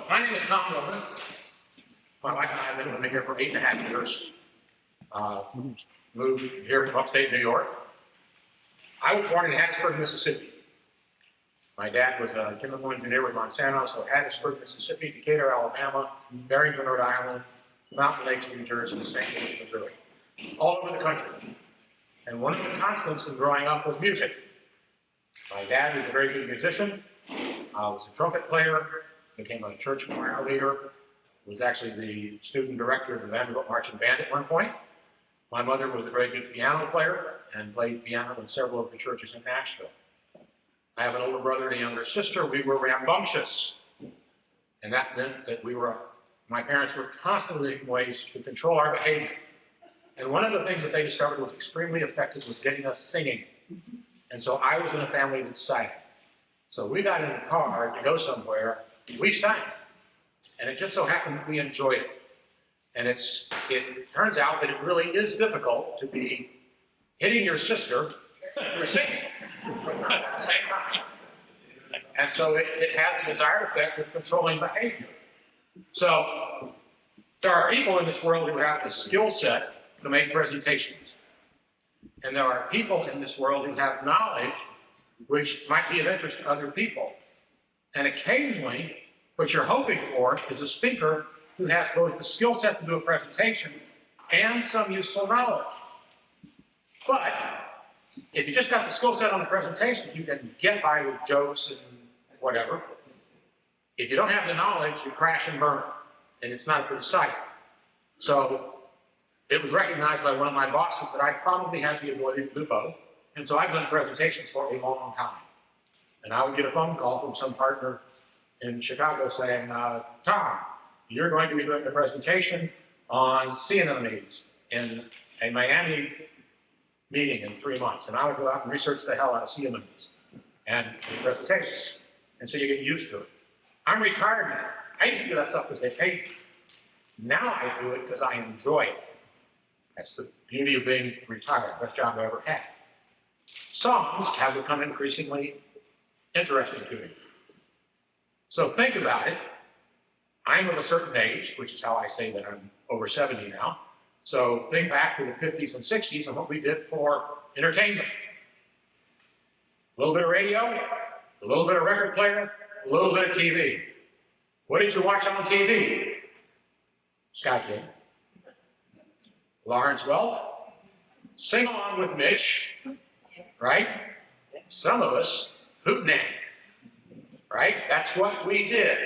My name is Tom Logan. My wife and I have been living here for 8.5 years. Moved here from upstate New York. I was born in Hattiesburg, Mississippi. My dad was a chemical engineer with Monsanto, so Hattiesburg, Mississippi, Decatur, Alabama, Barrington, Rhode Island, Mountain Lakes, New Jersey, and St. Louis, Missouri. All over the country. And one of the constants in growing up was music. My dad was a very good musician. I was a trumpet player, became a church choir leader, was actually the student director of the Vanderbilt Marching Band at one point. My mother was a very good piano player and played piano in several of the churches in Nashville. I have an older brother and a younger sister. We were rambunctious, and that meant that my parents were constantly looking ways to control our behavior. And one of the things that they discovered was extremely effective was getting us singing. And so I was in a family that sang. So we got in the car to go somewhere, we sang. And it just so happened that we enjoyed it. And it turns out that it really is difficult to be hitting your sister or singing at the same time. And so it had the desired effect of controlling behavior. So there are people in this world who have the skill set to make presentations. And there are people in this world who have knowledge which might be of interest to other people. And occasionally, what you're hoping for is a speaker who has both the skill set to do a presentation and some useful knowledge. But if you just got the skill set on the presentations, you can get by with jokes and whatever. If you don't have the knowledge, you crash and burn, and it's not a good sight. So it was recognized by one of my bosses that I probably had the ability to do both. And so I've done presentations for a long time. And I would get a phone call from some partner in Chicago saying, Tom, you're going to be doing a presentation on sea anemones in a Miami meeting in 3 months. And I would go out and research the hell out of sea anemones and do presentations. And so you get used to it. I'm retired now. I used to do that stuff because they paid me. Now I do it because I enjoy it. That's the beauty of being retired, best job I ever had. Songs have become increasingly interesting to me. So think about it. I'm of a certain age, which is how I say that I'm over 70 now. So think back to the 50s and 60s and what we did for entertainment. A little bit of radio, a little bit of record player, a little bit of TV. What did you watch on TV? Sky King, Lawrence Welk, Sing Along with Mitch, right? Some of us, Hootenanny, right? That's what we did.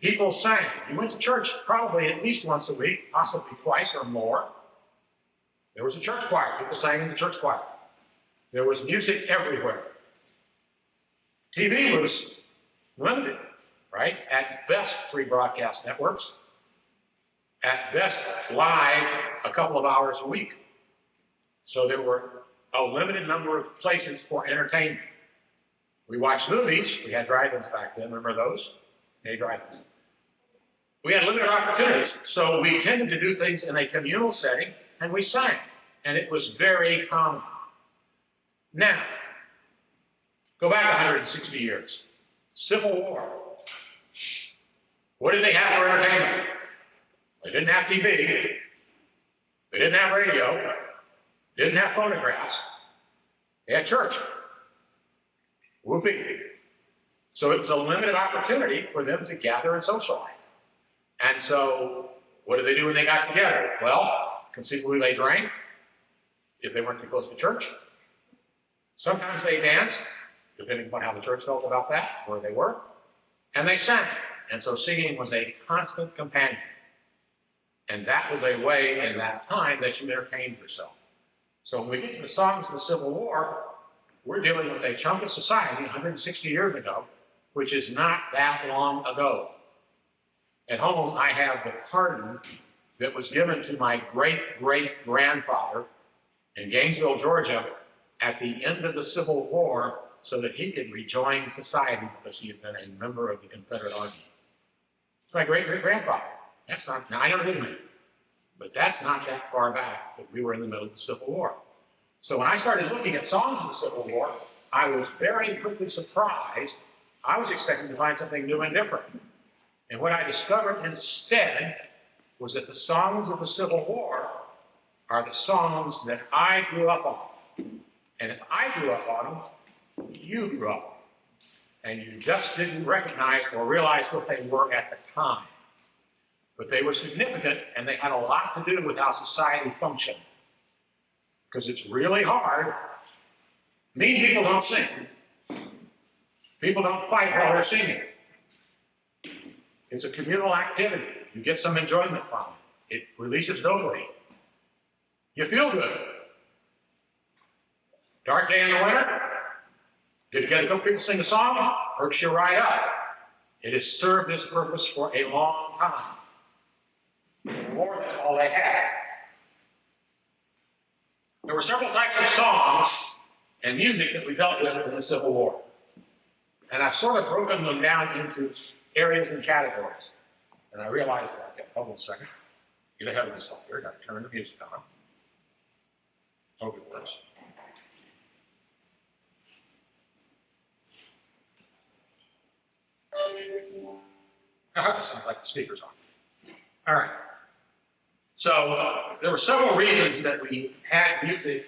People sang. You went to church probably at least once a week, possibly twice or more. There was a church choir. People sang in the church choir. There was music everywhere. TV was limited, right? At best, 3 broadcast networks. At best, live a couple of hours a week. So there were a limited number of places for entertainment. We watched movies. We had drive-ins back then. Remember those? Hey, drive-ins. We had limited opportunities. So we tended to do things in a communal setting, and we sang. And it was very common. Now, go back 160 years. Civil War. What did they have for entertainment? They didn't have TV. They didn't have radio. They didn't have phonographs. They had church. Whoopee. So it was a limited opportunity for them to gather and socialize. And so what did they do when they got together? Well, conceivably they drank, if they weren't too close to church. Sometimes they danced, depending upon how the church felt about that, where they were. And they sang. And so singing was a constant companion. And that was a way in that time that you entertained yourself. So when we get to the songs of the Civil War, we're dealing with a chunk of society 160 years ago, which is not that long ago. At home, I have the pardon that was given to my great-great-grandfather in Gainesville, Georgia, at the end of the Civil War so that he could rejoin society because he had been a member of the Confederate Army. It's my great-great-grandfather. That's not, now I never did it, but that's not that far back that we were in the middle of the Civil War. So when I started looking at songs of the Civil War, I was very quickly surprised. I was expecting to find something new and different. And what I discovered instead was that the songs of the Civil War are the songs that I grew up on. And if I grew up on them, you grew up on them. And you just didn't recognize or realize what they were at the time. But they were significant, and they had a lot to do with how society functioned. Because it's really hard. Mean people don't sing. People don't fight while they're singing. It's a communal activity. You get some enjoyment from it. It releases dopamine. You feel good. Dark day in the winter. Did you get a couple people sing a song? Perks you right up. It has served this purpose for a long time. In the war, that's all they had. There were several types of songs and music that we dealt with in the Civil War. And I've sort of broken them down into areas and categories. And I realized that, hold on a second, get ahead of myself here, got to turn the music on. Hope it works. Sounds like the speaker's on. All right. So there were several reasons that we had music,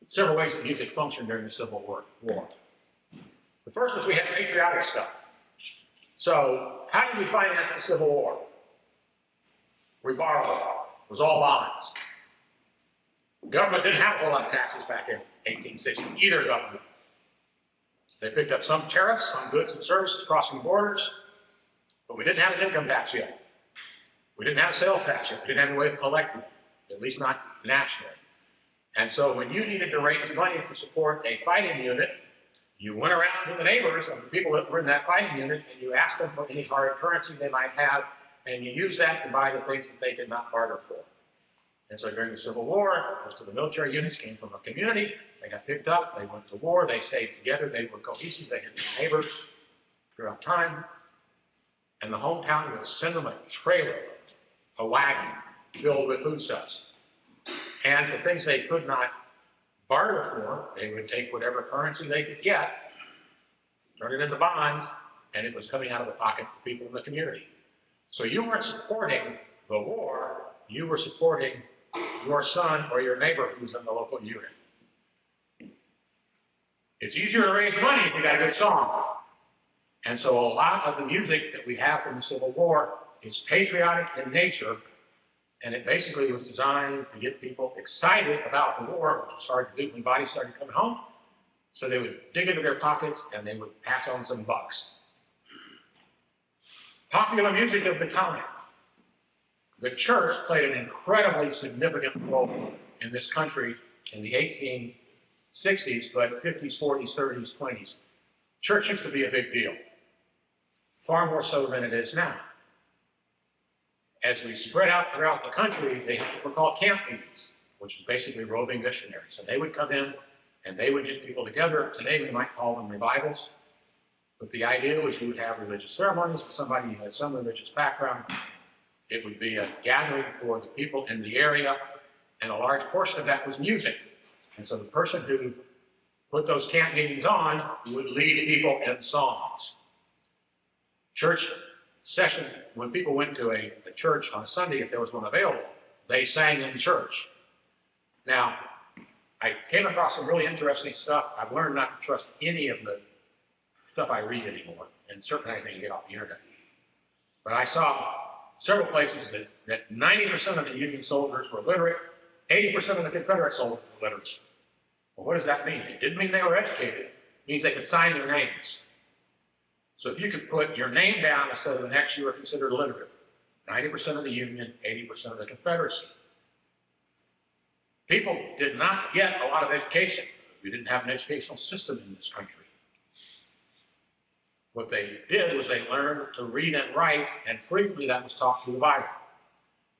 several ways that music functioned during the Civil War. The first was we had patriotic stuff. So how did we finance the Civil War? We borrowed. It was all bonds. The government didn't have a whole lot of taxes back in 1860, either government. They picked up some tariffs on goods and services crossing borders, but we didn't have an income tax yet. We didn't have a sales tax yet. We didn't have a way of collecting it, at least not nationally. And so when you needed to raise money to support a fighting unit, you went around to the neighbors of the people that were in that fighting unit, and you asked them for any hard currency they might have, and you used that to buy the things that they could not barter for. And so during the Civil War, most of the military units came from a community. They got picked up, they went to war, they stayed together, they were cohesive, they had been neighbors throughout time. And the hometown would send them a trailer, a wagon filled with foodstuffs. And for things they could not barter for, they would take whatever currency they could get, turn it into bonds, and it was coming out of the pockets of the people in the community. So you weren't supporting the war, you were supporting your son or your neighbor who's in the local unit. It's easier to raise money if you got a good song. And so a lot of the music that we have from the Civil War is patriotic in nature, and it basically was designed to get people excited about the war, which was hard to do when bodies started coming home. So they would dig into their pockets and they would pass on some bucks. Popular music of the time. The church played an incredibly significant role in this country in the 1860s, but 50s, 40s, 30s, 20s. Church used to be a big deal, far more so than it is now. As we spread out throughout the country, they had what were called camp meetings, which is basically roving missionaries. And they would come in and they would get people together. Today we might call them revivals. But the idea was you would have religious ceremonies with somebody who had some religious background. It would be a gathering for the people in the area, and a large portion of that was music. And so the person who put those camp meetings on would lead people in songs. Church session, when people went to a church on a Sunday, if there was one available, they sang in church. Now, I came across some really interesting stuff. I've learned not to trust any of the stuff I read anymore, and certainly anything you get off the internet. But I saw several places that 90% of the Union soldiers were literate, 80% of the Confederate soldiers were literate. Well, what does that mean? It didn't mean they were educated. It means they could sign their names. So if you could put your name down instead of an X, you were considered literate. 90% of the Union, 80% of the Confederacy. People did not get a lot of education. We didn't have an educational system in this country. What they did was they learned to read and write, and frequently that was taught through the Bible,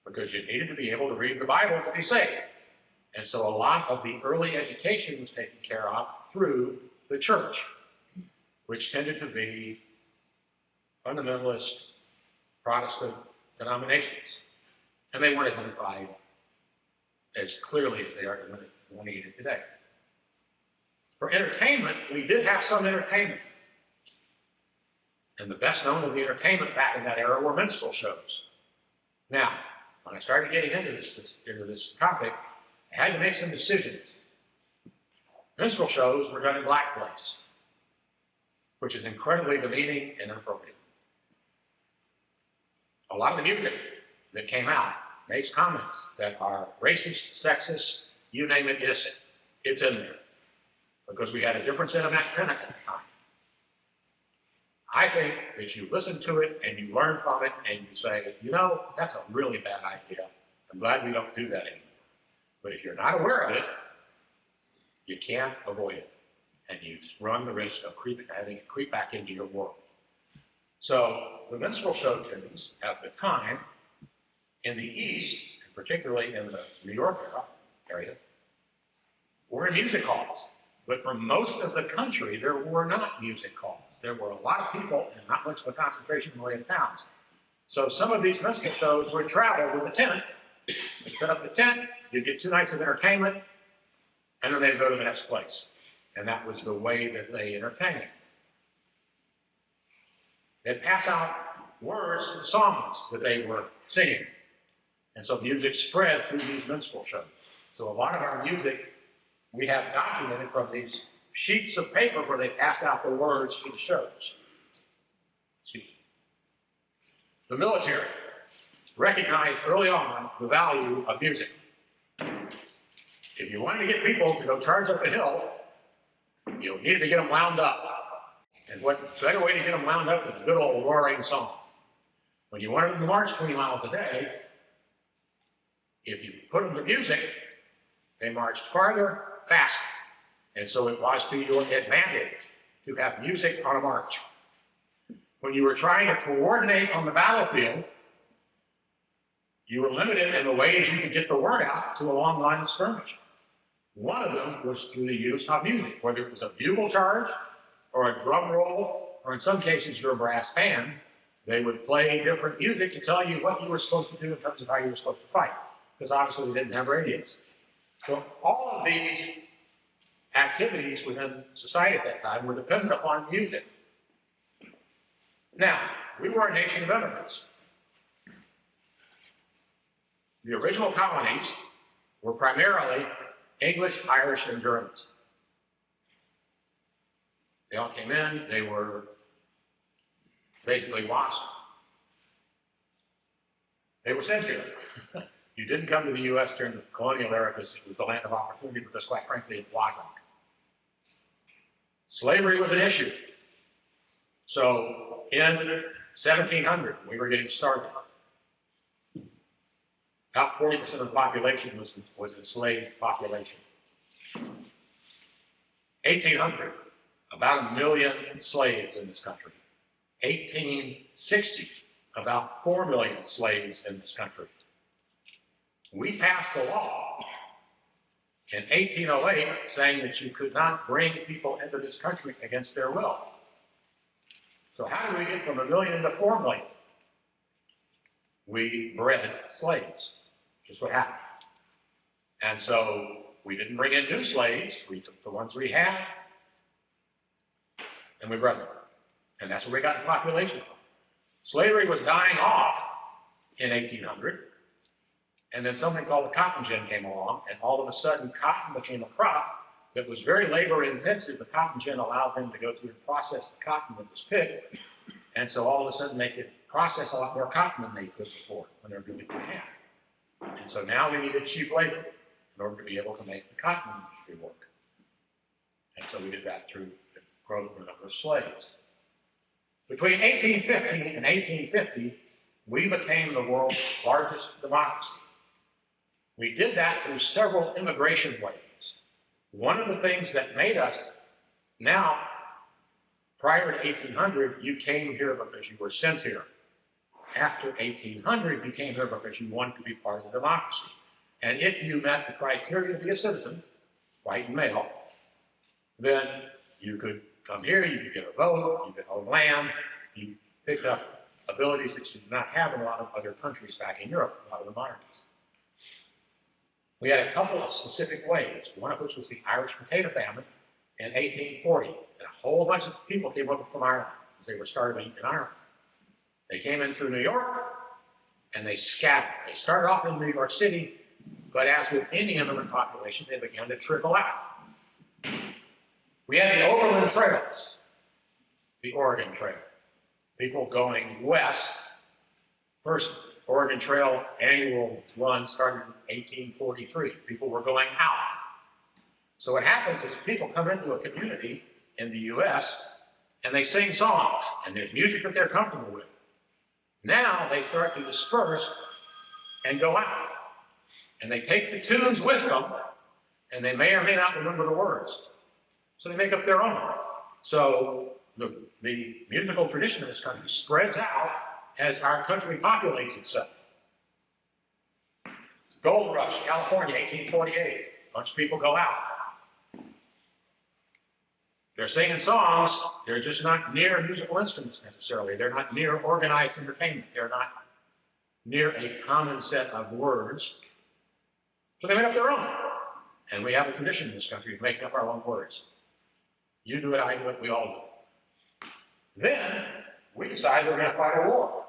because you needed to be able to read the Bible to be saved. And so a lot of the early education was taken care of through the church, which tended to be fundamentalist Protestant denominations. And they weren't identified as clearly as they are delineated today. For entertainment, we did have some entertainment. And the best known of the entertainment back in that era were minstrel shows. Now, when I started getting into this topic, I had to make some decisions. Minstrel shows were done in blackface, which is incredibly demeaning and inappropriate. A lot of the music that came out makes comments that are racist, sexist, you name it, it's in there. Because we had a different set of antenna at the time. I think that you listen to it and you learn from it and you say, you know, that's a really bad idea. I'm glad we don't do that anymore. But if you're not aware of it, you can't avoid it. And you run the risk of having it creep back into your world. So the minstrel show tunes at the time in the East, and particularly in the New York area, were in music halls. But for most of the country, there were not music halls. There were a lot of people and not much of a concentration in the way of towns. So some of these minstrel shows would travel with a tent. They'd set up the tent, you'd get 2 nights of entertainment, and then they'd go to the next place. And that was the way that they entertained. They'd pass out words to the songs that they were singing. And so music spread through these minstrel shows. So a lot of our music we have documented from these sheets of paper where they passed out the words to the shows. The military recognized early on the value of music. If you wanted to get people to go charge up a hill, you needed to get them wound up. And what better way to get them wound up than a good old roaring song? When you wanted them to march 20 miles a day, if you put them to music, they marched farther, faster. And so it was to your advantage to have music on a march. When you were trying to coordinate on the battlefield, you were limited in the ways you could get the word out to a long line of skirmish. One of them was through the use of music, whether it was a bugle charge or a drum roll, or in some cases your brass band. They would play different music to tell you what you were supposed to do in terms of how you were supposed to fight, because obviously they didn't have radios. So all of these activities within society at that time were dependent upon music. Now, we were a nation of immigrants. The original colonies were primarily English, Irish, and Germans. They all came in, they were basically WASP. They were sent here. You didn't come to the U.S. during the colonial era because it was the land of opportunity, because quite frankly, it wasn't. Slavery was an issue. So in 1700, we were getting started. About 40% of the population was enslaved population. 1800, about 1 million slaves in this country. 1860, about 4 million slaves in this country. We passed a law in 1808 saying that you could not bring people into this country against their will. So how did we get from 1 million to 4 million? We bred slaves, just what happened. And so we didn't bring in new slaves, we took the ones we had, and we bred them. And that's where we got the population from. Slavery was dying off in 1800, and then something called the cotton gin came along, and all of a sudden cotton became a crop that was very labor intensive. The cotton gin allowed them to go through and process the cotton that was picked, and so all of a sudden they could process a lot more cotton than they could before when they were doing it by hand. And so now we needed cheap labor in order to be able to make the cotton industry work. And so we did that through the growth of the number of slaves. Between 1815 and 1850, we became the world's largest democracy. We did that through several immigration waves. One of the things that made us, now, prior to 1800, you came here because you were sent here. After 1800, you came here because you wanted to be part of the democracy. And if you met the criteria to be a citizen, white and male, then you could come here, you could get a vote, you could own land, you picked up abilities that you did not have in a lot of other countries back in Europe, a lot of the monarchies. We had a couple of specific waves, one of which was the Irish potato famine in 1840. And a whole bunch of people came over from Ireland. because they were starving in Ireland. They came in through New York, and they scattered. They started off in New York City, but as with any immigrant population, they began to trickle out. We had the overland trails, the Oregon Trail. People going west. First Oregon Trail annual run started in 1843. People were going out. So what happens is people come into a community in the U.S. and they sing songs, and there's music that they're comfortable with. Now they start to disperse and go out. And they take the tunes with them, and they may or may not remember the words. So they make up their own. So the musical tradition of this country spreads out as our country populates itself. Gold Rush, California, 1848. A bunch of people go out. They're singing songs, they're just not near musical instruments necessarily. They're not near organized entertainment. They're not near a common set of words. So they make up their own. And we have a tradition in this country of making up our own words. You do it, I do it, we all do it. Then we decide we're going to fight a war.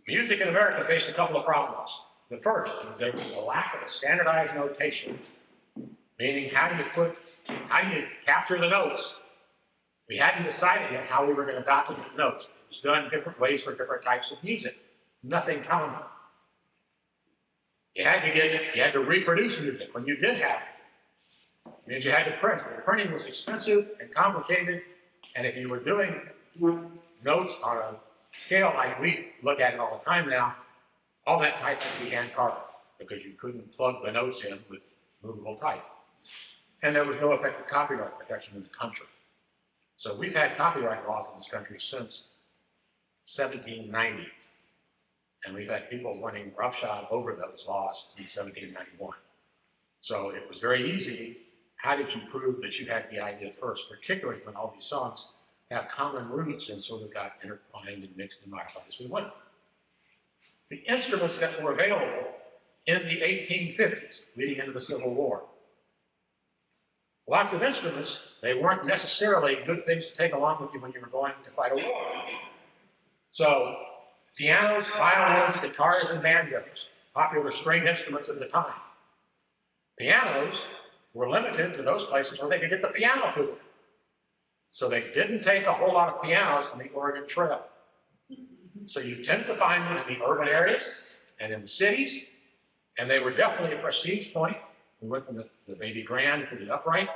Music in America faced a couple of problems. The first is there was a lack of a standardized notation, meaning how do you capture the notes? We hadn't decided yet how we were going to document notes. It was done different ways for different types of music. Nothing common. You had to reproduce music when you did have it. It means you had to print. The printing was expensive and complicated, and if you were doing notes on a scale like we look at it all the time now, all that type had to be hand carved because you couldn't plug the notes in with movable type. And there was no effective copyright protection in the country. So we've had copyright laws in this country since 1790. And we've had people running roughshod over those laws since 1791. So it was very easy. How did you prove that you had the idea first, particularly when all these songs have common roots and sort of got intertwined and mixed and modified as we went? The instruments that were available in the 1850s, leading into the Civil War. Lots of instruments, they weren't necessarily good things to take along with you when you were going to fight a war. So, pianos, violins, guitars, and banjos, popular stringed instruments at the time. Pianos were limited to those places where they could get the piano to them. So they didn't take a whole lot of pianos on the Oregon Trail. So you tend to find them in the urban areas and in the cities, and they were definitely a prestige point. We went from the baby grand to the upright.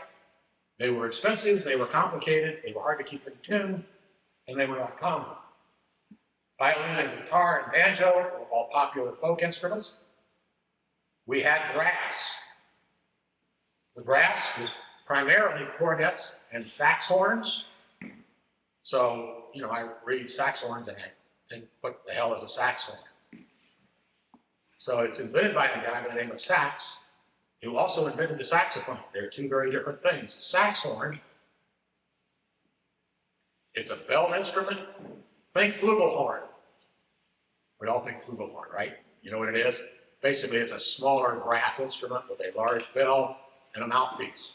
They were expensive, they were complicated, they were hard to keep in tune, and they were not common. Violin and guitar and banjo were all popular folk instruments. We had brass. The brass was primarily cornets and sax horns. So, you know, I read sax horns and I think, what the hell is a sax horn? So it's invented by a guy by the name of Sax, who also invented the saxophone. They're two very different things. The sax horn, it's a bell instrument. Think flugelhorn. We all think flugelhorn, right? You know what it is? Basically, it's a smaller brass instrument with a large bell and a mouthpiece.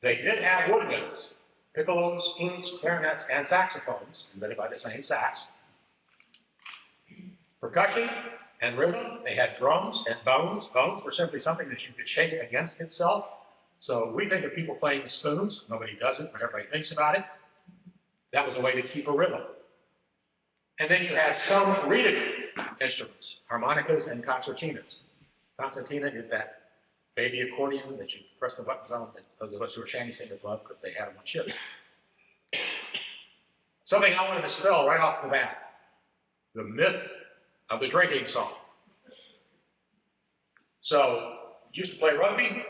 They did have woodwinds, piccolos, flutes, clarinets, and saxophones, invented by the same Sax. Percussion and rhythm, they had drums and bones. Bones were simply something that you could shake against itself. So we think of people playing the spoons. Nobody does it, but everybody thinks about it. That was a way to keep a rhythm. And then you had some reeded instruments, harmonicas and concertinas. Concertina is that baby accordion that you press the buttons on that those of us who are shanty singers love because they have them on ship. Something I wanted to spell right off the bat. The myth of the drinking song. So, used to play rugby.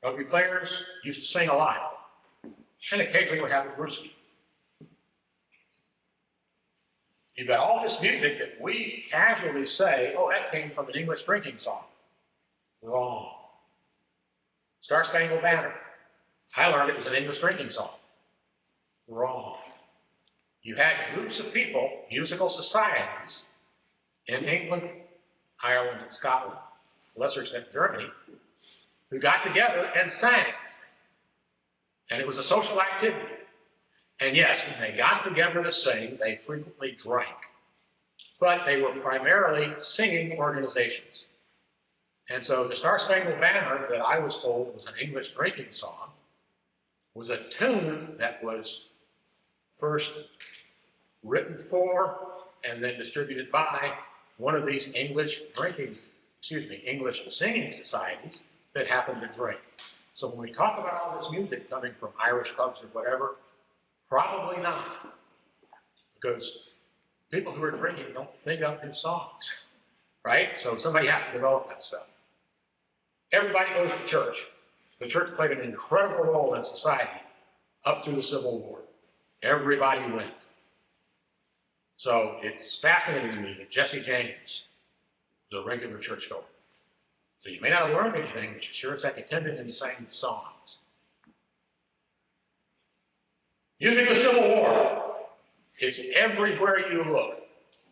Rugby players used to sing a lot. And occasionally would have a brewski. You've got all this music that we casually say, oh, that came from an English drinking song. Wrong. Star Spangled Banner. I learned it was an English drinking song. Wrong. You had groups of people, musical societies, in England, Ireland, and Scotland, to a lesser extent Germany, who got together and sang. And it was a social activity. And yes, when they got together to sing, they frequently drank. But they were primarily singing organizations. And so the Star Spangled Banner, that I was told was an English drinking song, was a tune that was first written for and then distributed by one of these English singing societies that happened to drink. So when we talk about all this music coming from Irish pubs or whatever, probably not. Because people who are drinking don't think up new songs, right? So somebody has to develop that stuff. Everybody goes to church. The church played an incredible role in society up through the Civil War. Everybody went. So it's fascinating to me that Jesse James was a regular churchgoer. So you may not have learned anything, but you sure as heck attended and you sang the songs. Using the Civil War, it's everywhere you look.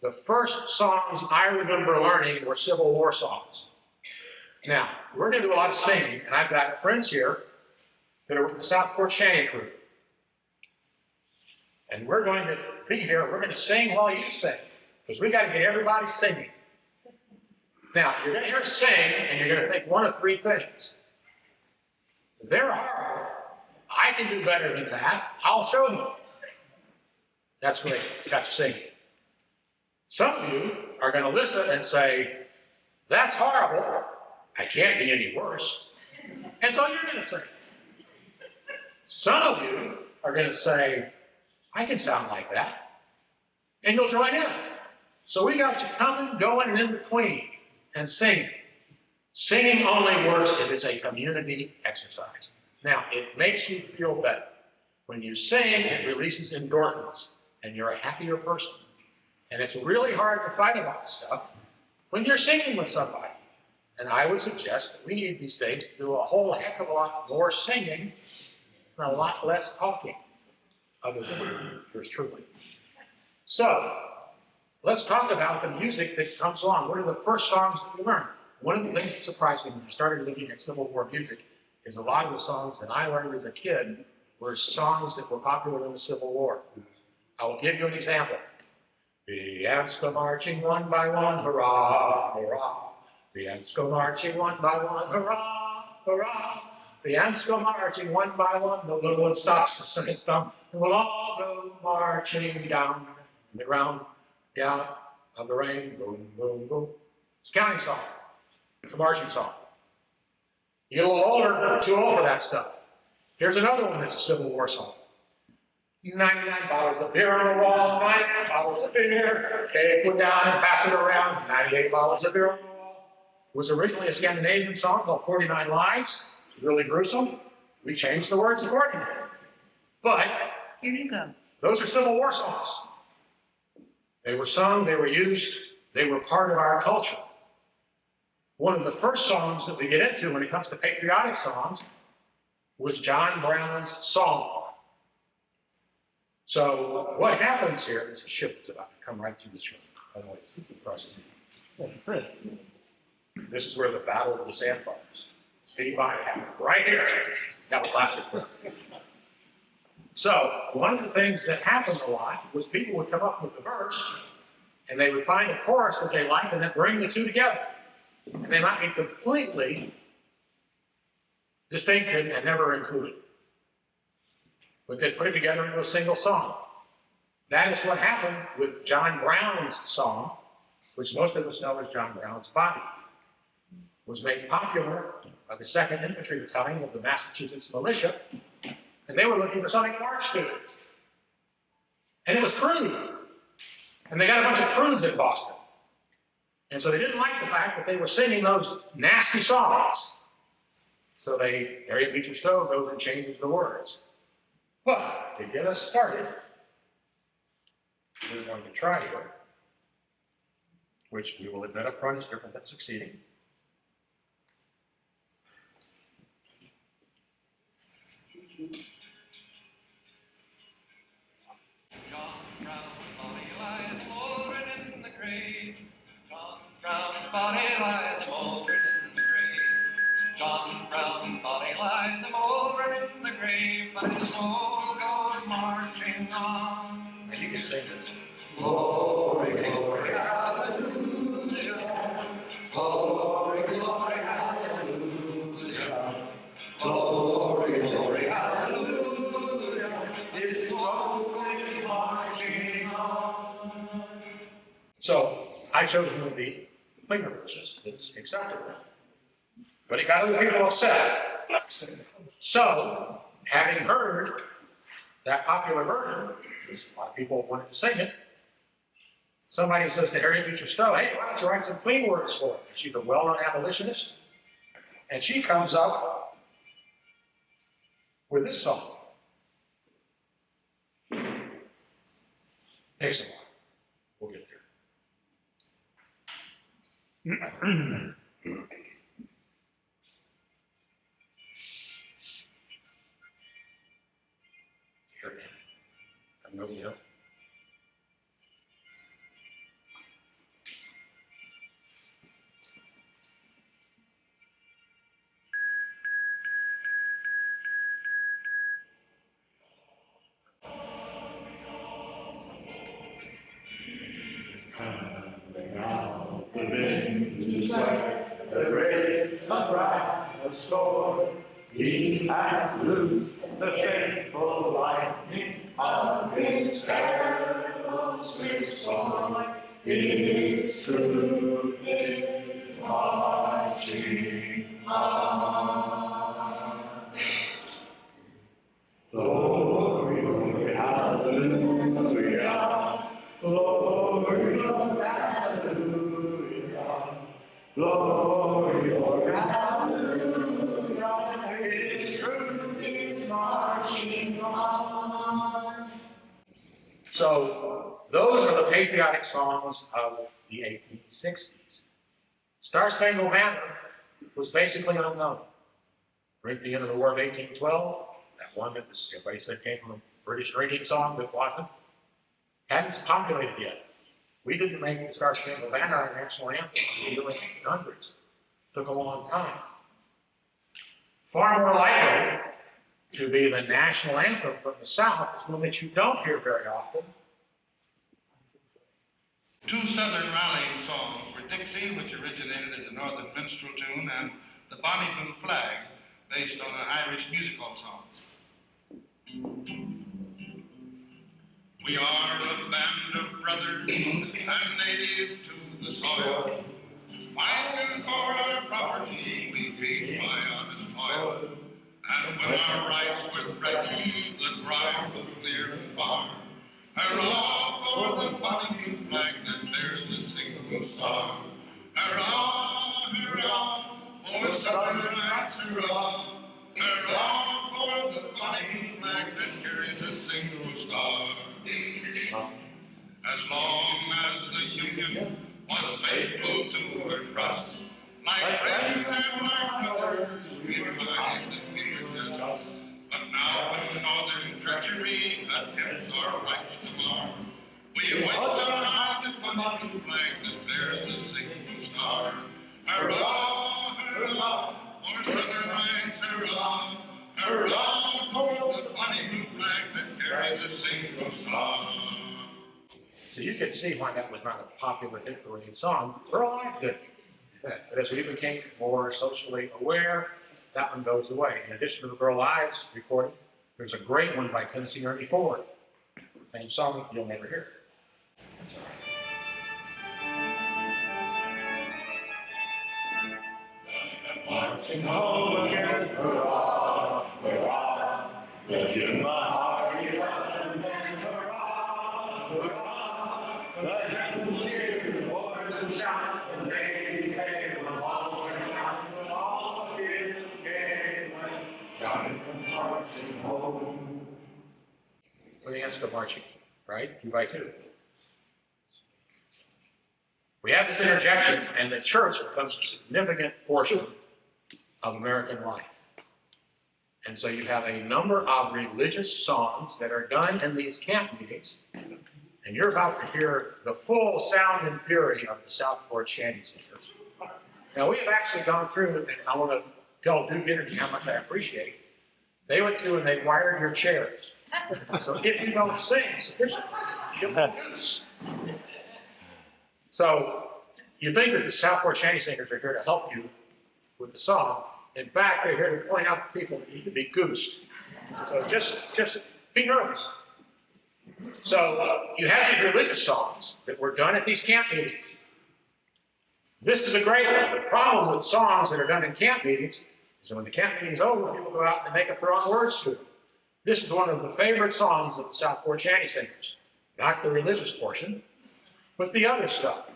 The first songs I remember learning were Civil War songs. Now, we're going to do a lot of singing, and I've got friends here that are with the Southport Shanty Crew. And we're going to be here, we're going to sing while you sing, because we got to get everybody singing. Now, you're going to hear us sing, and you're going to think one of three things. They're horrible. I can do better than that. I'll show you. That's great. Got you singing. Some of you are going to listen and say, that's horrible. I can't be any worse. And so you're going to sing. Some of you are going to say, I can sound like that. And you'll join in. So we got you coming, going, and in between, and singing. Singing only works if it's a community exercise. Now, it makes you feel better. When you sing, it releases endorphins, and you're a happier person. And it's really hard to fight about stuff when you're singing with somebody. And I would suggest that we need these days to do a whole heck of a lot more singing and a lot less talking, other than yours truly. So, let's talk about the music that comes along. What are the first songs that we learn? One of the things that surprised me when I started looking at Civil War music is a lot of the songs that I learned as a kid were songs that were popular in the Civil War. I will give you an example. The ants go marching one by one, hurrah, hurrah. The ants go marching one by one, hurrah, hurrah. The ants go marching one by one, the little one stops to sing its thumb, and we'll all go marching down in the ground, down of the rain, boom, boom, boom. It's a counting song. It's a marching song. You get a little older, you're too old for that stuff. Here's another one that's a Civil War song. 99 bottles of beer on the wall, 99 bottles of beer. Take one down and pass it around. 98 bottles of beer on the wall. It was originally a Scandinavian song called 49 Lives. Really gruesome. We changed the words accordingly. But here you go. Those are Civil War songs. They were sung, they were used, they were part of our culture. One of the first songs that we get into when it comes to patriotic songs was John Brown's Song. So what happens here, there's a ship that's about to come right through this room. I don't know what crosses me. This is where the Battle of the Sandbars. Steve Vai happened right here. That was last week. So one of the things that happened a lot was people would come up with the verse and they would find a chorus that they liked and then bring the two together. And they might be completely distinctive and never included. But they'd put it together into a single song. That is what happened with John Brown's song, which most of us know as John Brown's Body. It was made popular by the 2nd Infantry Battalion of the Massachusetts Militia, and they were looking for something to march to. And it was crude. And they got a bunch of prudes in Boston. And so they didn't like the fact that they were singing those nasty songs. So Harriet Beecher Stowe goes and changes the words. But to get us started, we're going to try here, which we will admit up front is different than succeeding. John Brown's body lies moldering in the grave. John Brown's body lies moldering in the grave. John Brown's body lies moldering in the grave. grave, but his soul goes marching on. Now you can sing this. Glory, glory, hallelujah. Glory, glory, hallelujah. Glory, glory, hallelujah. His soul is marching on. So I chose one of the cleaner verses that's acceptable. But it got other people upset. So, having heard that popular version, because a lot of people wanted to sing it, somebody says to Harriet Beecher Stowe, hey, why don't you write some clean words for it? And she's a well-known abolitionist. And she comes up with this song. Takes a while. We'll get there. Here, I'm over here. The grace of wrath of sword, he hath loosed the faithful lightning of his terrible swift sword. His truth is marching on. Glory, glory, hallelujah. Glory, glory, hallelujah. Glory, glory, hallelujah. His truth is marching on. So, those are the patriotic songs of the 1860s. Star Spangled Banner was basically unknown. Right at the end of the War of 1812, that one that was, everybody said came from a British drinking song that wasn't, hadn't populated yet. We didn't make the Star Spangled Banner our national anthem until the 1800s. Took a long time. Far more likely to be the national anthem from the South is one that you don't hear very often. Two Southern rallying songs were Dixie, which originated as a Northern minstrel tune, and the Bonnie Blue Flag, based on an Irish music hall song. We are a band of brothers and native to the soil, fighting for our property we gained by honest toil. And when our rights were threatened, the cry was near and far, hurrah for the Bonnie Blue Flag that bears a single star. Hurrah, hurrah, for Southern rights, hurrah. Hurrah for the Bonnie Blue Flag that carries a single star. As long as the Union was faithful to her trust, like friends and like brothers, we realized that we were just. But now when Northern treachery attempts our rights to mar, we hoist on high the Bonnie Blue Flag that bears a single star. Hurrah, hurrah, for Southern rights, hurrah. Hurrah for the Bonnie Blue Flag that carries a single star. So you can see why that was not a popular hit parade song. Earl Ives did. But as we became more socially aware, that one goes away. In addition to the Earl Ives recording, there's a great one by Tennessee Ernie Ford. Same song, you'll never hear it. That's all right. Marching home again, hurrah, hurrah. Lift in my heart, you and hurrah, hurrah. Let them cheer, the boys will shout, the ladies say, we'll all turn out, we'll all feel gay when Johnny comes marching home. Well, the answer to marching, right? 2 by 2. We have this interjection, and the church becomes a significant portion of American life. And so you have a number of religious songs that are done in these camp meetings, and you're about to hear the full sound and fury of the Southport Shanty Singers. Now, we have actually gone through, and I want to tell Duke Energy how much I appreciate they went through and they wired your chairs. So if you don't sing sufficiently, you'll lose. So you think that the Southport Shanty Singers are here to help you with the song. In fact, they're here to point out to people that you can be goosed. So just be nervous. So you have these religious songs that were done at these camp meetings. This is a great one. The problem with songs that are done in camp meetings is when the camp meeting's over, people go out and they make up their own words to it. This is one of the favorite songs of the Southport Shanty Singers. Not the religious portion, but the other stuff.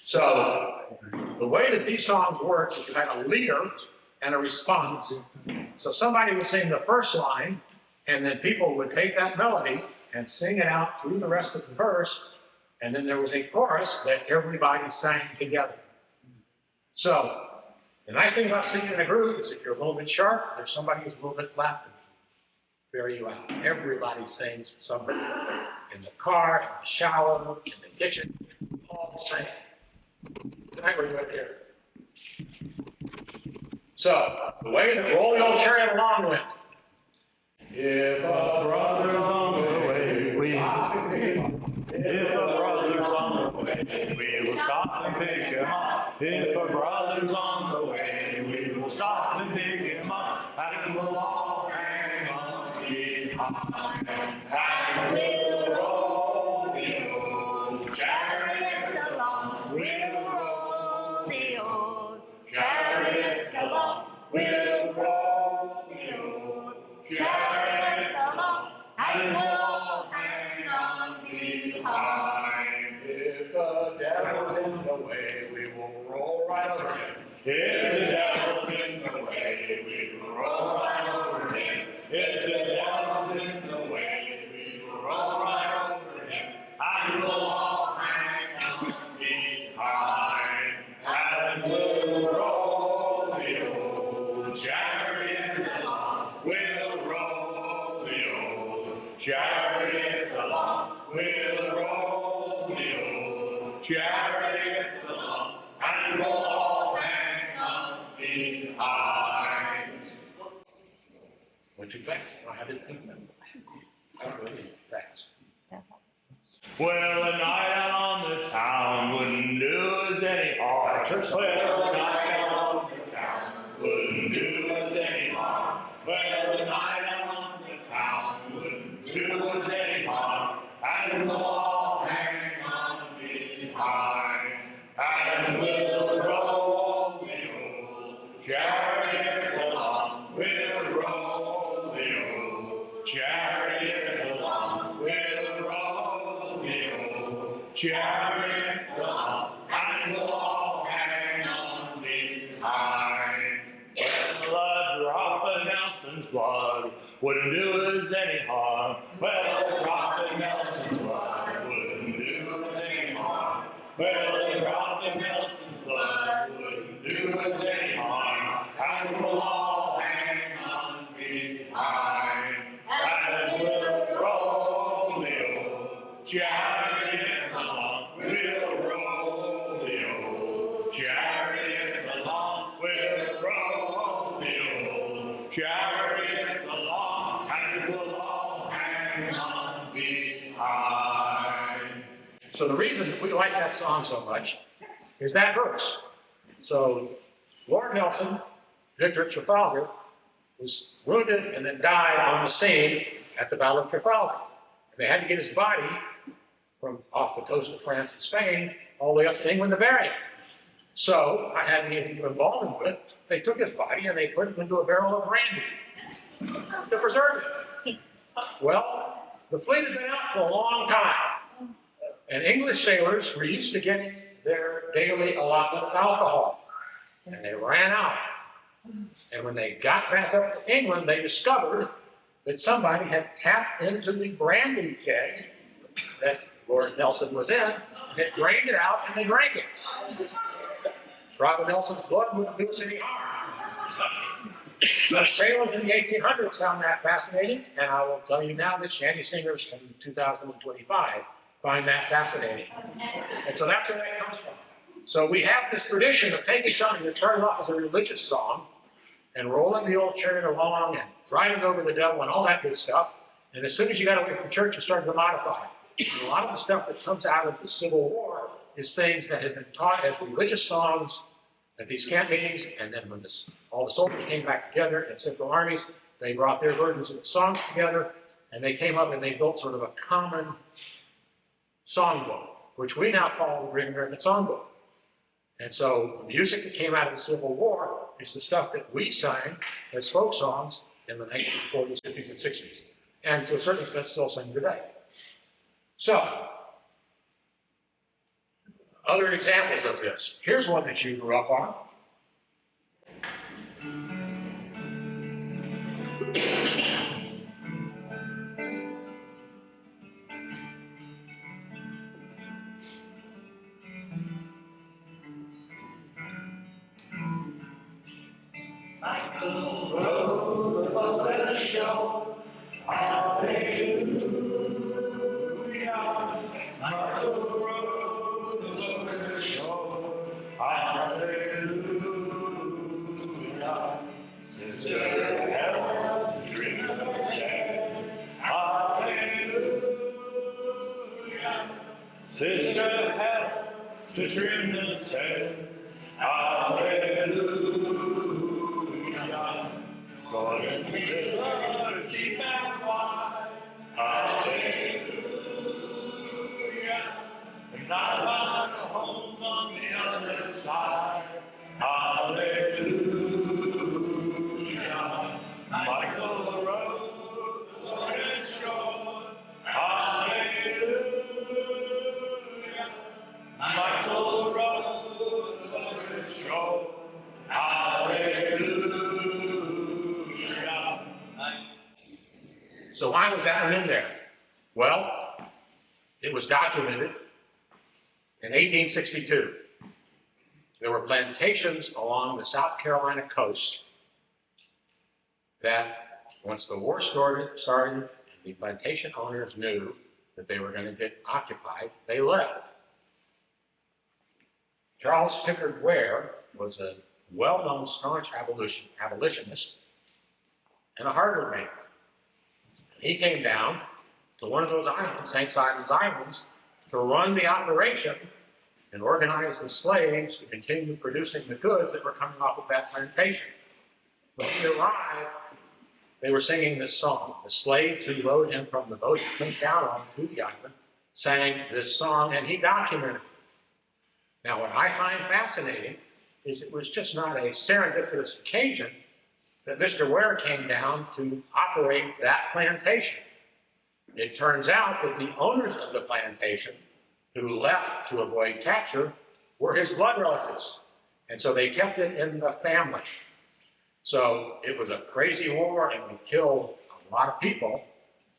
So the way that these songs work is you had a leader and a response. So somebody would sing the first line, and then people would take that melody and sing it out through the rest of the verse, and then there was a chorus that everybody sang together. So the nice thing about singing in a group is if you're a little bit sharp, there's somebody who's a little bit flat, vary you out. Everybody sings something in the car, in the shower, in the kitchen, all the same. Tonight we're right here. So the way that Roll the Old Chariot Along went. If a brother's on the way, if a brother's on the way, we will stop and pick him up. If a brother's on the way, we will stop and pick him up. And we'll all hang on behind. And we'll roll the old chariot along. We'll roll the old chariot along. We'll roll the old chariot along. And we'll all hang on behind. If the devil's in the way, we will roll right over him. If the devil's in the way, we will roll right over him. If the devil's in the way, we will roll right over him. And we'll all hang on behind. And we'll roll the old chariot along. We'll roll the old chariot along. We'll roll the old chariot along. And we'll all hang on behind. Went too fast. I had it think them. I don't really fast. Well, a night out on the town wouldn't do us any harm. Well, a night out on the town wouldn't do us any harm. Well, a night out on the town wouldn't do us any harm. And we'll all hang on behind. And we'll roll the old chariot along. We'll roll the old chariot along. We'll roll the old chariot along. And we'll all hang on behind. Well, a drop of Nelson's blood wouldn't do us any harm. Well, a drop of Nelson's blood wouldn't do us any harm. Well, a drop of Nelson's blood wouldn't do us any harm. And we'll all hang on behind. And we'll roll the old chariot along. We'll roll the old chariot along. We'll roll the old chariot along. And we'll all hang on behind. So the reason that we like that song so much is that verse. So Lord Nelson, victor at Trafalgar, was wounded and then died on the scene at the Battle of Trafalgar. And they had to get his body from off the coast of France and Spain all the way up to England to bury him. So, not having anything to embalm him with, they took his body and they put him into a barrel of brandy to preserve it. Well, the fleet had been out for a long time, and English sailors were used to getting their daily allotment of alcohol, and they ran out. And when they got back up to England, they discovered that somebody had tapped into the brandy keg that Lord Nelson was in, and had drained it out, and they drank it. Drop of Nelson's blood wouldn't do us any harm. The sailors in the 1800s found that fascinating, and I will tell you now that shanty singers in 2025 find that fascinating. And so that's where that comes from. So we have this tradition of taking something that started off as a religious song and rolling the old chariot along and driving over the devil and all that good stuff. And as soon as you got away from church, you started to modify it. And a lot of the stuff that comes out of the Civil War is things that had been taught as religious songs at these camp meetings, and then when all the soldiers came back together in Central Armies, they brought their versions of the songs together, and they came up and they built sort of a common songbook, which we now call the Great American Songbook. And so the music that came out of the Civil War is the stuff that we sang as folk songs in the 1940s, 50s, and 60s, and to a certain extent still sing today. So, other examples of this. Here's one that you grew up on. Michael rode above the shore, hallelujah. Michael rode above the shore, hallelujah. Sister Helen, dream of the shades, hallelujah. Sister Helen, to dream the shades, hallelujah. Going to the river deep and wide, hallelujah. And I found a home on the other side, hallelujah. Michael rode over his shore, hallelujah. Michael rode over his shore, hallelujah. So why was that one in there? Well, it was documented in 1862. There were plantations along the South Carolina coast that, once the war started, the plantation owners knew that they were going to get occupied, they left. Charles Pickard Ware was a well-known staunch abolitionist and a hardware maker. He came down to one of those islands, St. Simon's Islands, to run the operation and organize the slaves to continue producing the goods that were coming off of that plantation. When he arrived, they were singing this song. The slaves who rowed him from the boat he came down on to the island sang this song, and he documented it. Now, what I find fascinating is it was just not a serendipitous occasion that Mr. Ware came down to operate that plantation. It turns out that the owners of the plantation, who left to avoid capture, were his blood relatives. And so they kept it in the family. So it was a crazy war, and we killed a lot of people,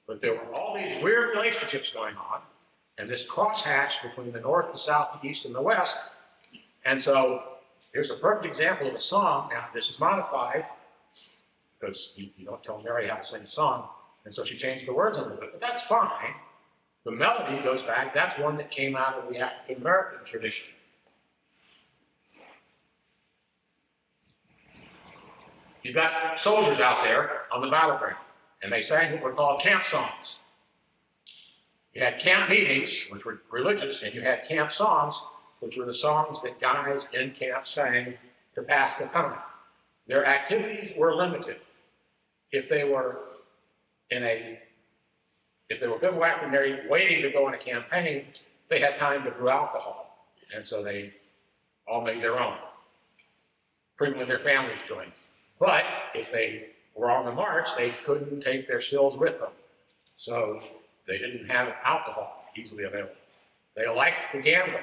but there were all these weird relationships going on, and this crosshatch between the North, the South, the East, and the West. And so here's a perfect example of a song. Now, this is modified, because you don't tell Mary how to sing a song, and so she changed the words a little bit, but that's fine. The melody goes back. That's one that came out of the African American tradition. You've got soldiers out there on the battleground, and they sang what were called camp songs. You had camp meetings, which were religious, and you had camp songs, which were the songs that guys in camp sang to pass the time. Their activities were limited. If they were bivouac and they're waiting to go on a campaign, they had time to brew alcohol, and so they all made their own. Frequently, their families joined. But if they were on the march, they couldn't take their stills with them, so they didn't have alcohol easily available. They liked to gamble.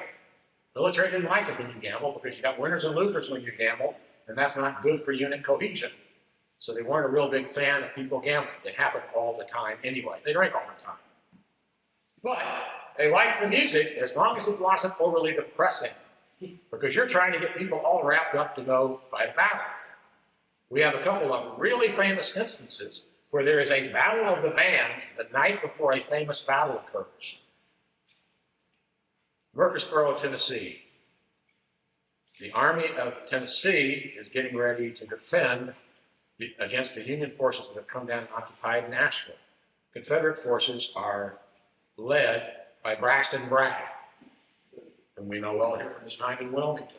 The military didn't like it when you gamble, because you got winners and losers when you gamble, and that's not good for unit cohesion. So they weren't a real big fan of people gambling. It happened all the time anyway. They drank all the time. But they liked the music as long as it wasn't overly depressing, because you're trying to get people all wrapped up to go fight a battle. We have a couple of really famous instances where there is a battle of the bands the night before a famous battle occurs. Murfreesboro, Tennessee. The Army of Tennessee is getting ready to defend against the Union forces that have come down and occupied Nashville. Confederate forces are led by Braxton Bragg, whom we know well here from his time in Wilmington.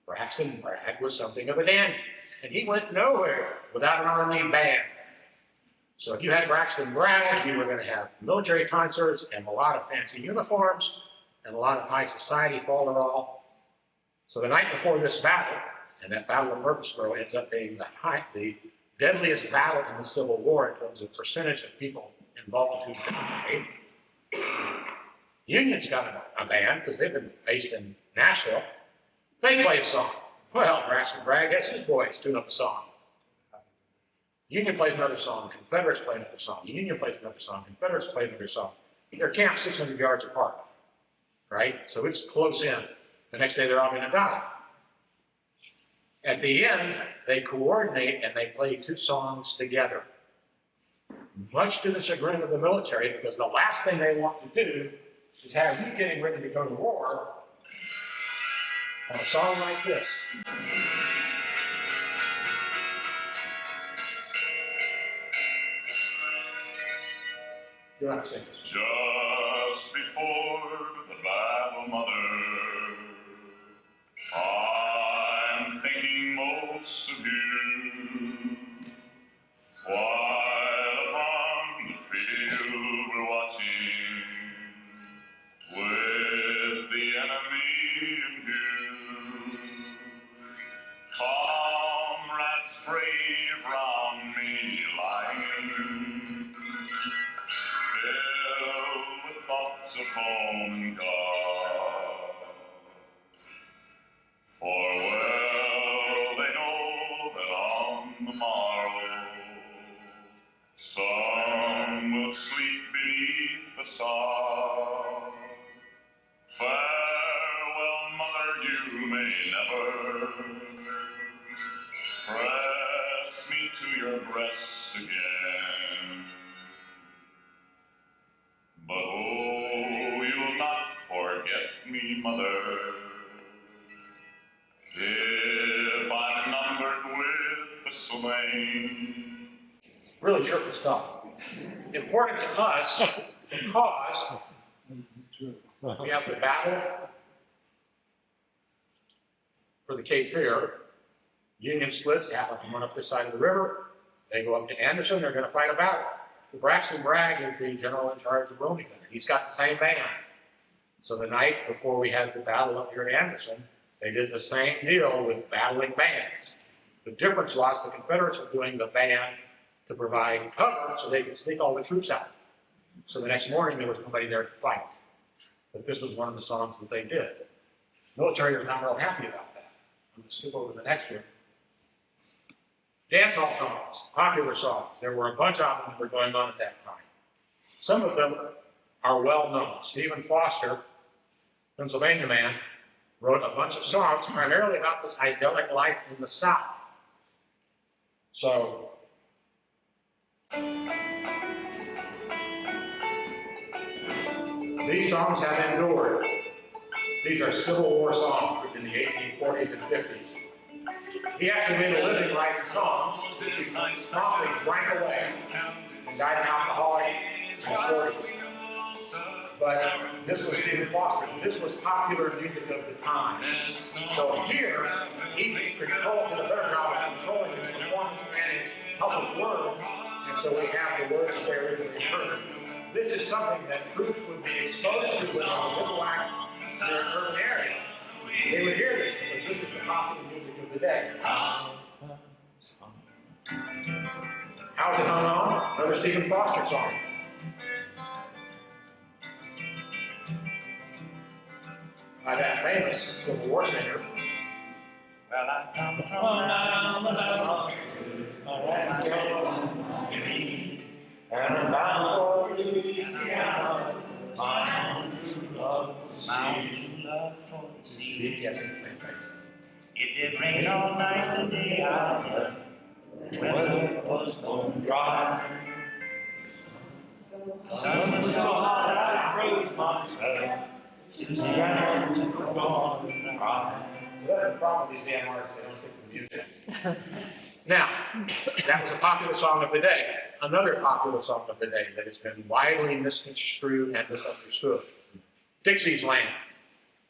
Braxton Bragg was something of a dandy, and he went nowhere without an Army band. So if you had Braxton Bragg, you were going to have military concerts and a lot of fancy uniforms and a lot of high society folderol. So the night before this battle, and that Battle of Murfreesboro ends up being the deadliest battle in the Civil War in terms of percentage of people involved who died. Union's got a band because they've been based in Nashville. They play a song. Well, Braxton Bragg has his boys tune up a song. Union plays another song. Confederates play another song. Union plays another song. Confederates play another song. They're camped 600 yards apart, right? So it's close in. The next day they're all going to die. At the end, they coordinate and they play two songs together. Much to the chagrin of the military, because the last thing they want to do is have you getting ready to go to war on a song like this. You have to sing this. Just before the battle, mother, I'm thinking most of you. While upon the field we're watching, with the enemy in view. Comrades brave round me lying, filled with thoughts of home and God. For well they know that on the morrow some will sleep beneath the sod. Farewell, mother, you may never press me to your breast again. But oh, you'll not forget me, mother, if I'm numbered with the slain. Really cheerful stuff. Important to us because we have the battle for the Cape Fear. Union splits, half of them run up this side of the river. They go up to Anderson, they're going to fight a battle. Braxton Bragg is the general in charge of Wilmington. He's got the same band. So the night before we had the battle up here at Anderson, they did the same deal with battling bands. The difference was the Confederates were doing the band to provide cover so they could sneak all the troops out. So the next morning there was nobody there to fight. But this was one of the songs that they did. The military was not real happy about that. I'm going to skip over to the next one. Dance hall songs, popular songs. There were a bunch of them that were going on at that time. Some of them are well known. Stephen Foster, Pennsylvania man, wrote a bunch of songs primarily about this idyllic life in the South. So, these songs have endured. These are Civil War songs written in the 1840s and 50s. He actually made a living writing songs, which he promptly drank away and died an alcoholic in his 40s. But this was Stephen Foster. This was popular music of the time. So here, he did a better job of controlling its performance and its published word, and so we have the words as they originally occurred. This is something that troops would be exposed to when they were bivouac in their urban area. They would hear this because this was the popular music of the day. How's It Hung On? Another Stephen Foster song. By that famous Civil War singer. Well, I come from down the valley, and I'm bound for Louisiana, my true love for the sea. Yes, in the same place. It did rain all night the day I left, the weather was bone dry. Sun was so hot I froze myself. Susanna took on the ride. So that's the problem with these damn artists, they don't stick to the music. Now, that was a popular song of the day. Another popular song of the day that has been widely misconstrued and misunderstood. Dixie's Land.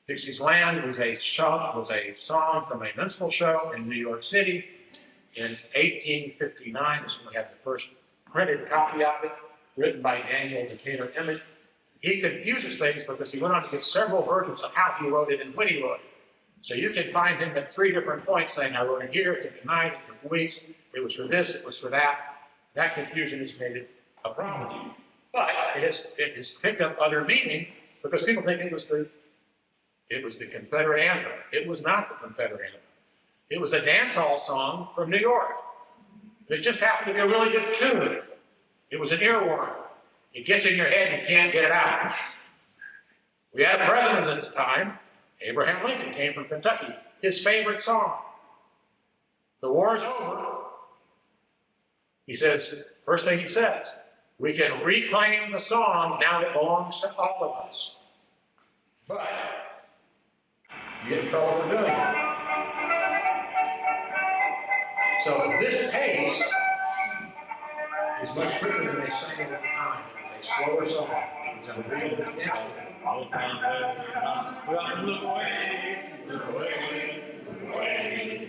Dixie's Land was a song from a minstrel show in New York City in 1859. This one had the first printed copy of it, written by Daniel Decatur Emmett. He confuses things because he went on to give several versions of how he wrote it and when he wrote it. So you can find him at 3 different points saying, I wrote it here, it took a night, it took weeks, it was for this, it was for that. That confusion has made it a problem. But it has picked up other meaning because people think it was the Confederate anthem. It was not the Confederate anthem. It was a dance hall song from New York. It just happened to be a really good tune. It was an earworm. It gets in your head and you can't get it out. We had a president at the time, Abraham Lincoln, came from Kentucky. His favorite song. The war is over. He says, first thing he says, we can reclaim the song, now it belongs to all of us. But you get in trouble for doing it. So this pace is much quicker than they sang it at the time. It was a slower song. It was a real dance. Look away, look away, look away.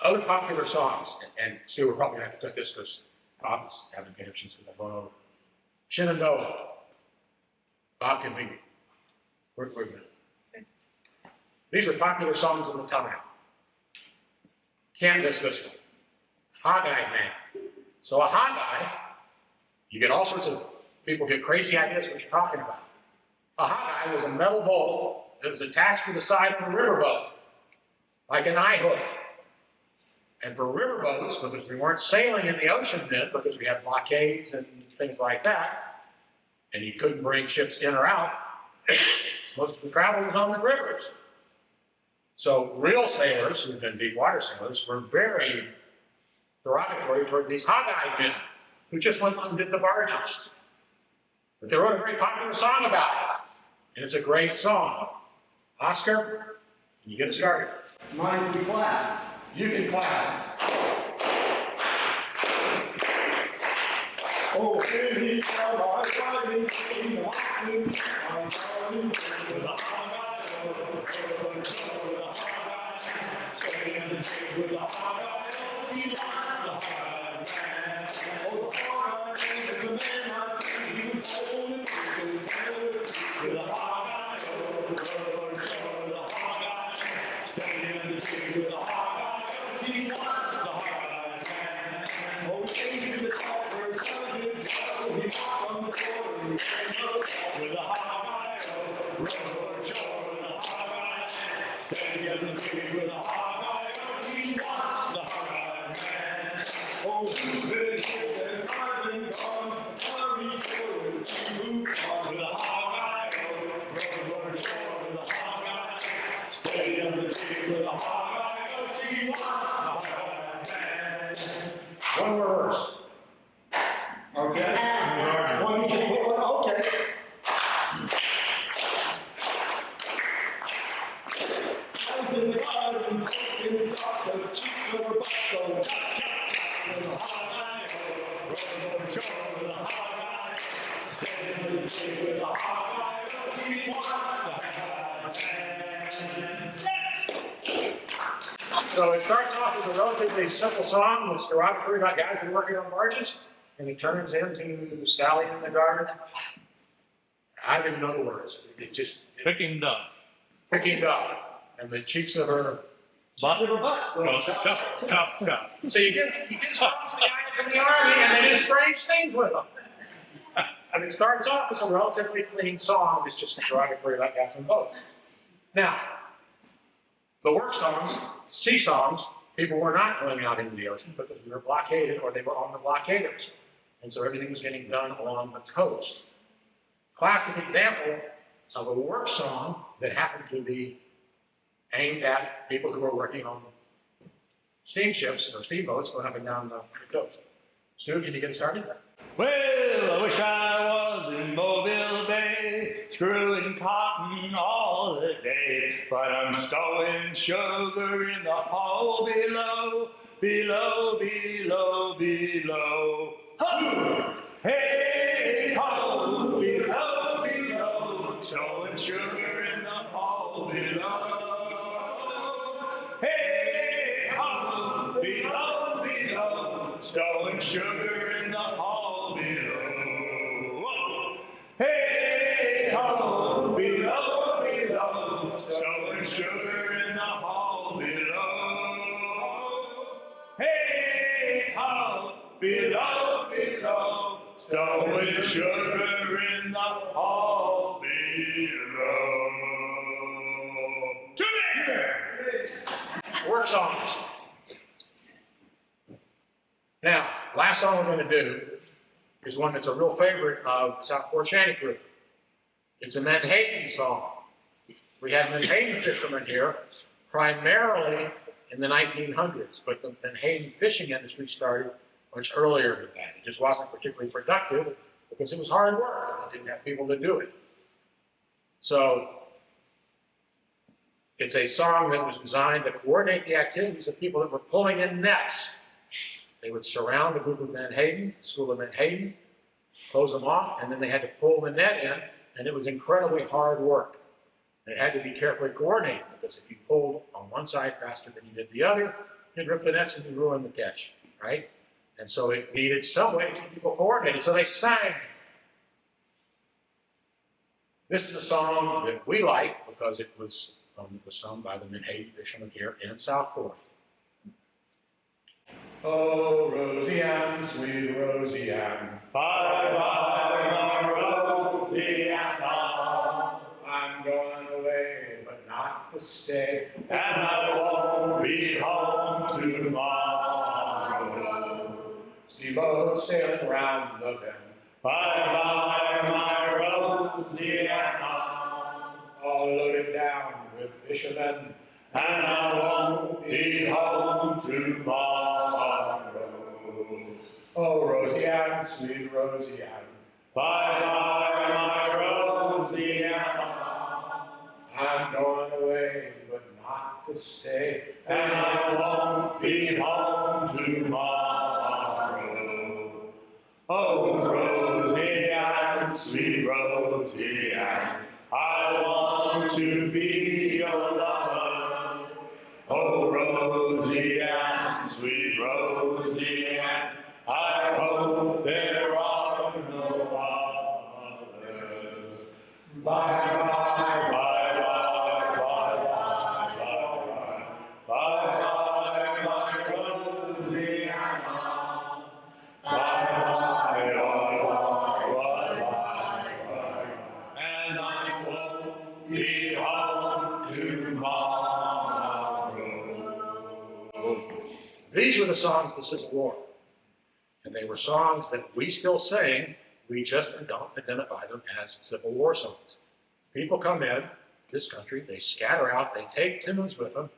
Other popular songs, and Stu, we're probably going to have to cut this because Bob is having connections with my phone. Shenandoah. Bob can be. We're good. These are popular songs of the time. Can't miss this one. Hog-eyed Man. So a hog-eye, you get all sorts of people get crazy ideas what you're talking about. A hog-eye was a metal bowl that was attached to the side of a riverboat, like an eye hook. And for riverboats, because we weren't sailing in the ocean then, because we had blockades and things like that, and you couldn't bring ships in or out, most of the travel was on the rivers. So real sailors, who've been deep water sailors, were very derogatory toward these hog-eyed men who just went and did the barges. But they wrote a very popular song about it, and it's a great song. Oscar, can you get us started? Mind if we clap? You can clap. Oh, baby, I'm riding in the mountains. I'm riding with a hog-eye, with a hog-eye, she wants the hog-eye man. Oh, the hog-eye man is the man I see. He was holding with a hog-eye, with a hog-eye, standing in the tree with a hog-eye, she wants the hog-eye man. Oh, baby, the copper covered, he walked on the floor with a hog-eye, with a hog-eye, standing in the tree with a hog-eye, she wants the hog-eye man. Oh, you've been here since I've been gone, hurry forward, she moved on with a hog-eye, with a hog-eye, standing in the tree with a hog-eye, she wants the hog-eye man. One more verse. Okay. One, okay. I was in the garden, in the dark, the cheeks were buckled. With a hog-eye, with a hog-eye, standing in the tree with a hog-eye, she wants the hog-eye man. So it starts off as a relatively simple song that's derogatory about guys who are working on barges, and it turns into Sally in the Garden. I didn't know the words. It just Picking duck. picking up, and the cheeks of her. Butt. Well, Cup. So you get songs to the guys in the army, and they do strange things with them. And it starts off as a relatively clean song. It's just derogatory about guys on boats. Now, the work songs, sea songs, people were not going out into the ocean because we were blockaded or they were on the blockaders. And so everything was getting done along the coast. Classic example of a work song that happened to be aimed at people who were working on steamships or steamboats going up and down the coast. Stu, can you get started? Well, I wish I was in Mobile Bay, screwing cotton all the day, but I'm stowing sugar in the hole below, below, below, below. Ho! Hey, ho! Below, below, stowing sugar in the hole below. Hey, ho! Below, below, stowing sugar in the hole below. Whoa. Hey, ho! Below, below, stowing sugar in the hole below. Hey, ho! Below, below, stowing sugar in the hole below. To me! Work songs. Now, last song we're going to do is one that's a real favorite of the Southport Shanty Crew. It's a Menhaden song. We had Menhaden fishermen here primarily in the 1900s, but the Menhaden fishing industry started much earlier than that. It just wasn't particularly productive because it was hard work. They didn't have people to do it. So it's a song that was designed to coordinate the activities of people that were pulling in nets. They would surround a group of Menhaden, School of Menhaden, close them off, and then they had to pull the net in, and it was incredibly hard work. It had to be carefully coordinated, because if you pulled on one side faster than you did the other, you'd rip the nets and you'd ruin the catch, right? And so it needed some way to keep people coordinated, so they sang. This is a song that we like because it was sung by the Menhaden fishermen here in Southport. Oh, Rosie Ann, sweet Rosie Ann, Bye, bye, Rosie Ann. I'm going away, but not to stay. And I won't be home tomorrow. Steamboat sailing round the bend. Bye-bye, my Rosie Ann. All loaded down with fishermen. And I won't be home tomorrow. Oh, Rosie Ann, sweet Rosie Ann, Bye-bye, my Rosie Ann. I'm going away, but not to stay. And I won't be home tomorrow. Oh, Rosie Ann, sweet Rosie Ann, I want to be your lover. Oh, Rosie Ann, sweet Rosie Ann, I hope there are no others. Bye-bye, bye-bye, bye-bye, bye-bye, bye-bye, my Rosie Ann. Bye-bye, bye-bye, and I won't be home tomorrow. These were the songs of the Civil War. And they were songs that we still sing, we just don't identify them as Civil War songs. People come in this country, they scatter out, they take tunes with them,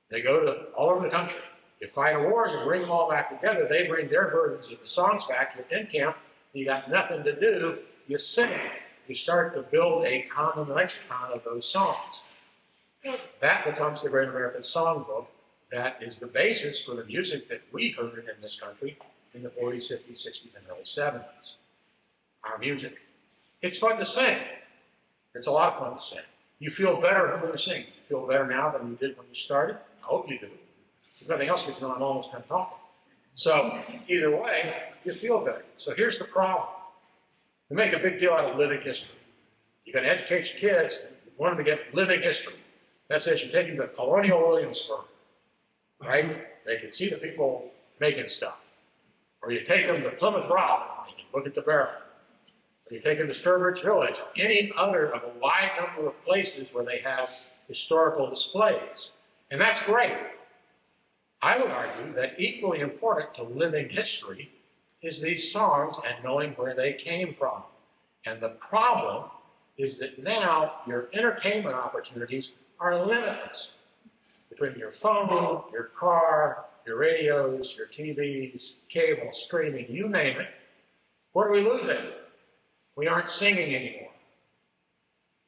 they go to all over the country. You fight a war, you bring them all back together, they bring their versions of the songs back, you're in camp, you got nothing to do, you sing. You start to build a common lexicon of those songs. That becomes the Great American Songbook. That is the basis for the music that we heard in this country in the 40s, 50s, 60s, and early 70s. Our music. It's fun to sing. It's a lot of fun to sing. You feel better when you sing. You feel better now than you did when you started. I hope you do. If nothing else, because I'm almost done talking. So either way, you feel better. So here's the problem. We make a big deal out of living history. You're going to educate your kids, you want them to get living history. That says you take them to Colonial Williamsburg, right? They can see the people making stuff. Or you take them to Plymouth Rock, they can look at the barrel. Or you take them to Sturbridge Village, any other of a wide number of places where they have historical displays. And that's great. I would argue that equally important to living history is these songs and knowing where they came from. And the problem is that now your entertainment opportunities are limitless. Between your phone, your car, your radios, your TVs, cable, streaming, you name it, what are we losing? We aren't singing anymore.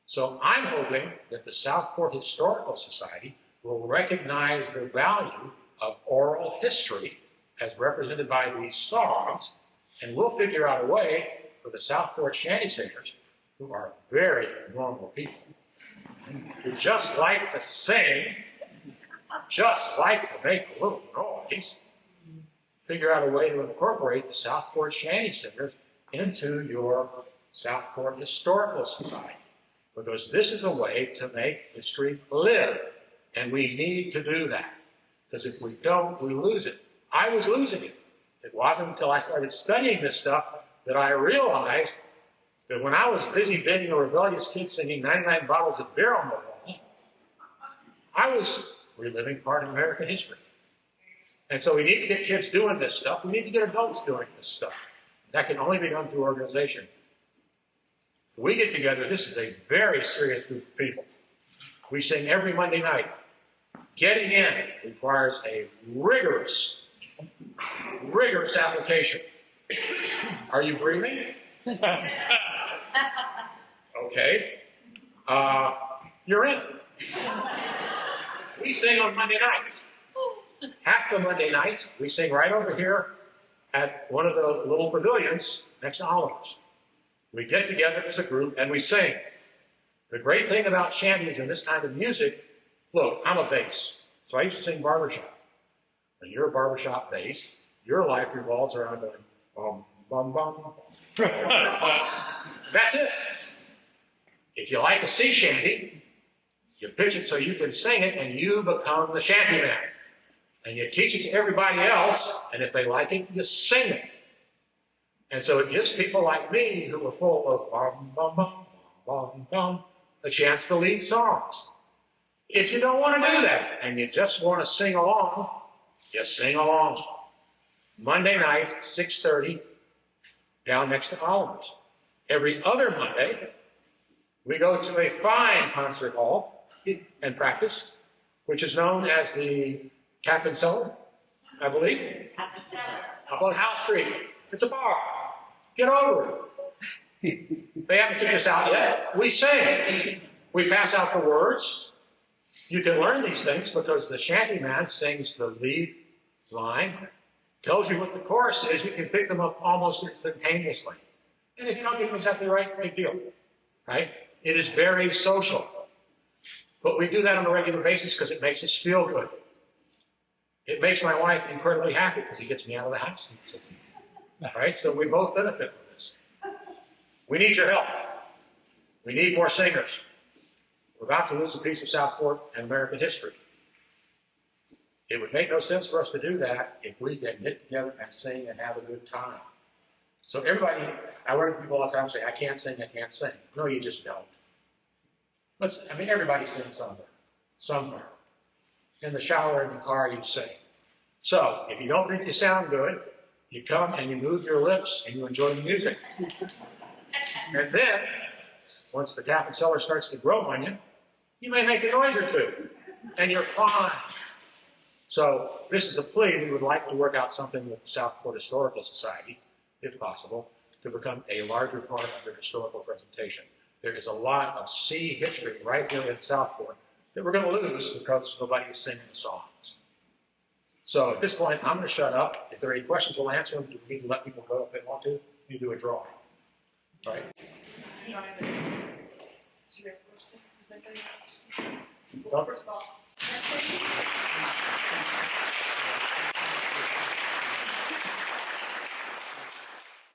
So I'm hoping that the Southport Historical Society will recognize the value of oral history as represented by these songs, and we'll figure out a way for the Southport shanty singers, who are very normal people, who just like to sing, just like to make a little noise, figure out a way to incorporate the Southport shanty singers into your Southport Historical Society. Because this is a way to make history live, and we need to do that. Because if we don't, we lose it. I was losing it. It wasn't until I started studying this stuff that I realized that when I was busy being a rebellious kid singing 99 bottles of beer on the wall, I was reliving part of American history. And so we need to get kids doing this stuff. We need to get adults doing this stuff. That can only be done through organization. When we get together, this is a very serious group of people. We sing every Monday night. Getting in requires a rigorous application. Are you breathing? Okay. You're in. We sing on Monday nights. Half the Monday nights, we sing right over here at one of the little pavilions next to Oliver's. We get together as a group and we sing. The great thing about shanties and this kind of music, look, I'm a bass, so I used to sing barbershop. When you're a barbershop bass, your life revolves around going bum, bum, bum. That's it. If you like a sea shanty, you pitch it so you can sing it and you become the shanty man. And you teach it to everybody else, and if they like it, you sing it. And so it gives people like me, who are full of bum, bum, bum, bum, bum, a chance to lead songs. If you don't want to do that, and you just want to sing along, you sing along. Monday nights, 6:30, down next to Oliver's. Every other Monday, we go to a fine concert hall and practice, which is known as the Cap and Cellar, I believe. Up on Howe Street. It's a bar. Get over it. They haven't kicked us out yet. We sing. We pass out the words. You can learn these things because the shanty man sings the lead line, tells you what the chorus is. You can pick them up almost instantaneously. And if you don't get them exactly right, big deal. Right? It is very social. But we do that on a regular basis because it makes us feel good. It makes my wife incredibly happy because he gets me out of the house. Right? So we both benefit from this. We need your help. We need more singers. We're about to lose a piece of Southport and American history. It would make no sense for us to do that if we can get together and sing and have a good time. So everybody, I run into people all the time say, I can't sing, I can't sing. No, you just don't. Everybody sings somewhere. In the shower, in the car, you sing. So, if you don't think you sound good, you come and you move your lips and you enjoy the music. And then, once the Cap and Cellar starts to grow on you, you may make a noise or two, and you're fine. So, this is a plea. We would like to work out something with the Southport Historical Society, if possible, to become a larger part of their historical presentation. There is a lot of sea history right here in Southport that we're going to lose because nobody is singing the songs. So at this point, I'm going to shut up. If there are any questions, we'll answer them. We need to let people go if they want to. You do a drawing. All right? Well, first of all,